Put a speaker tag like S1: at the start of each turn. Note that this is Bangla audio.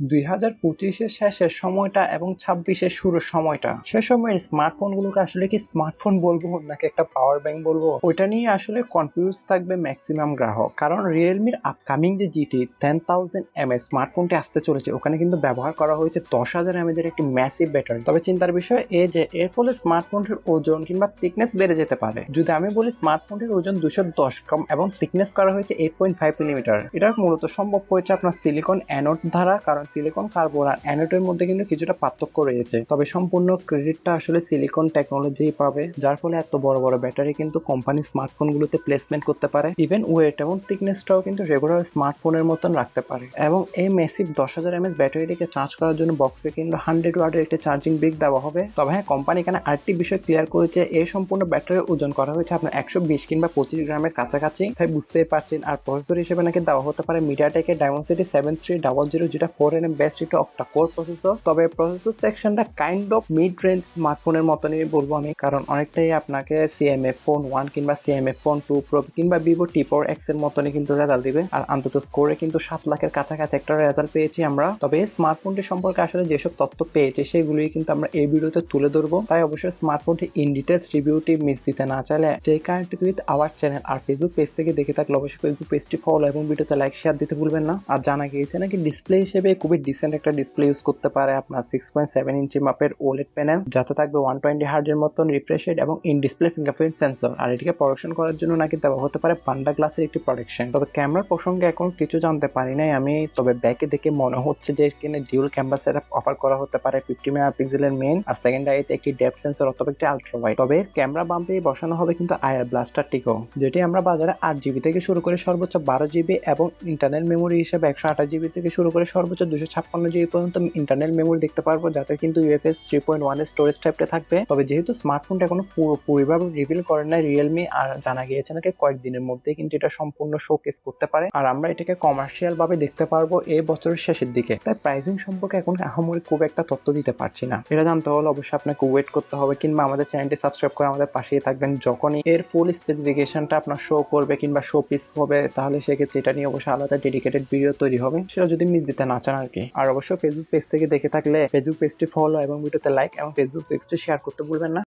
S1: 2025-এর শেষের সময়টা এবং 26-এর শুরুর সময়টা, সে সময়ের স্মার্টফোনগুলোকে আসলে কি স্মার্টফোন বলবো নাকি একটা পাওয়ার ব্যাংক বলবো, ওইটা নিয়ে আসলে কনফিউজ থাকবে ম্যাক্সিমাম গ্রাহক। কারণ রিয়েলমির আপকামিং যে জিটি 10,000 mAh স্মার্টফোনটি আসতে চলেছে, ওখানে কিন্তু ব্যবহার করা হয়েছে 10,000 mAh একটি ম্যাসিভ ব্যাটারি। তবে চিন্তার বিষয় এই যে এর ফলে স্মার্টফোনটির ওজন কিংবা থিকনেস বেড়ে যেতে পারে। যদি আমি বলি স্মার্টফোনটির ওজন 210 গ্রাম এবং থিকনেস করা হয়েছে 8.5 মিলিমিটার। এটা মূলত সম্ভব হয়েছে আপনার সিলিকন অ্যানোড দ্বারা, কারণ সিলিকন কার্বন আর অ্যানোডের মধ্যে কিন্তু কিছুটা পার্থক্য রয়েছে। তবে সম্পূর্ণ ক্রেডিটটা আসলে সিলিকন টেকনোলজি পাবে, যার ফলে এত বড় বড় ব্যাটারি কিন্তু কোম্পানি স্মার্টফোনগুলোতে প্লেসমেন্ট করতে পারে। ইভেন ওয়েট এবং থিকনেসটাও কিন্তু রেগুলার স্মার্টফোনের মতন রাখতে পারে। এবং এই ম্যাসিভ 10,000 mAh ব্যাটারিটিকে চার্জ করার জন্য বক্সে কিন্তু 100 ওয়াটের একটি চার্জিং ব্রিক দেওয়া হবে। তবে হ্যাঁ, কোম্পানি এখানে আরেকটি বিষয় ক্লিয়ার করেছে, এই সম্পূর্ণ ব্যাটারির ওজন করা হয়েছে আপনার 120 কিংবা 25 গ্রামের কাছাকাছি। তাই বুঝতেই পারছেন। আর প্রসেসর হিসেবে নাকি দেওয়া হতে পারে মিডিয়াটেকের ডায়মন্ডসিটি 7300, যেটা 4nm বেস্ট একটি অক্টা কোর প্রসেসর। তবে প্রসেসর সেকশনটা কাইন্ড অফ মিড রেঞ্জ স্মার্টফোনের মতনই বলবো আমি, কারণ অনেকটাই আপনাকে সিএমএফ ফোন 1 কিংবা সিএমএফ ফোন 2 প্রো কিংবা ভিভো T4X এর মতনই কিন্তু রেজাল্ট দিবে। আর অন্তত স্কোরে কিন্তু 7 লাখের কাছাকাছি একটা রেজাল্ট পেয়েছি আমরা। তবে এই স্মার্টফোনটি সম্পর্কে আসলে যেসব তথ্য পেয়েছি সেগুলোই কিন্তু আমরা এই ভিডিওতে তুলে ধরবো। তাই অবশ্যই স্মার্টফোনটি ইন ডিটেলস রিভিউটি মিস দিতে না চাইলে stay connected with our channel. আর ফেসবুক পেজ থেকে দেখে থাকলে অবশ্যই ফেসবুক পেজটি ফলো এবং ভিডিওতে লাইক শেয়ার দিতে ভুলবেন না। আর জানা গিয়েছে নাকি ডিসপ্লে হিসেবে খুবই ডিসেন্ট একটা ডিসপ্লে ইউজ করতে পারে আপনার 6.7 ইঞ্চি মাপের ওলেড প্যানেল, যাতে থাকবে 120 হার্জের মতন রিফ্রেশ রেট এবং ইন ডিসপ্লে ফিঙ্গারপ্রিন্ট সেন্সর। আর এটিকে প্রোটেকশন করার জন্য নাকি দেওয়া হতে পারে পান্ডা গ্লাসের একটি প্রোটেকশন। তবে ক্যামেরার প্রসঙ্গে এখন কিছু জানতে পারি নাই আমি, তবে ব্যাকে দেখে মনে হচ্ছে যে এখানে ডিউল ক্যামেরা সেটআপ অফার করা হতে পারে। 50 মেগাপিক্সেলের মেইন আর সেকেন্ডারিতে একটি ডেপথ সেন্সর অথবা একটি আলট্রা ওয়াইড। তবে ক্যামেরা বাম্পে বসানো হবে কিন্তু আয়ার ব্লাস্টার টিকো, যেটি আমরা বাজারে 8GB থেকে শুরু করে সর্বোচ্চ 12GB এবং ইন্টারনাল মেমোরি হিসেবে 128GB থেকে শুরু করে সর্বোচ্চ 256GB পর্যন্ত ইন্টারনাল মেমোরি দেখতে পারবো, যাতে কিন্তু UFS 3.1 এর স্টোরেজ টাইপটা থাকবে। তবে যেহেতু স্মার্টফোনটা এখনো পুরোপুরিভাবে রিভিল করে না রিয়েলমি, আর জানা গিয়েছে নাকি কয়েকদিনের মধ্যে কিন্তু এটা সম্পূর্ণ শোকেস করতে পারে। আর আমরা এটাকে কমার্শিয়াল ভাবে দেখতে পারবো এই বছরের শেষের দিকে। তাই প্রাইসিং সম্পর্কে এখন আহামরি খুব একটা তথ্য দিতে পারছি না। এটা জানতে হলে অবশ্যই আপনাকে ওয়েট করতে হবে, কিংবা আমাদের চ্যানেলটি সাবস্ক্রাইব করে আমাদের পাশেই থাকবেন। যখনই এর ফুল স্পেসিফিকেশনটা আপনার শো করবে কিংবা শো পিস হবে, তাহলে সেক্ষেত্রে এটা নিয়ে অবশ্যই আলাদা ডেডিকেটেড ভিডিও তৈরি হবে, সেটা যদি মিস দিতে না চান আর কি। আর অবশ্যই ফেসবুক পেজ থেকে দেখে থাকলে ফেসবুক পেজটি ফলো এবং ভিডিওতে লাইক এবং ফেসবুক পেজটি শেয়ার করতে ভুলবেন না।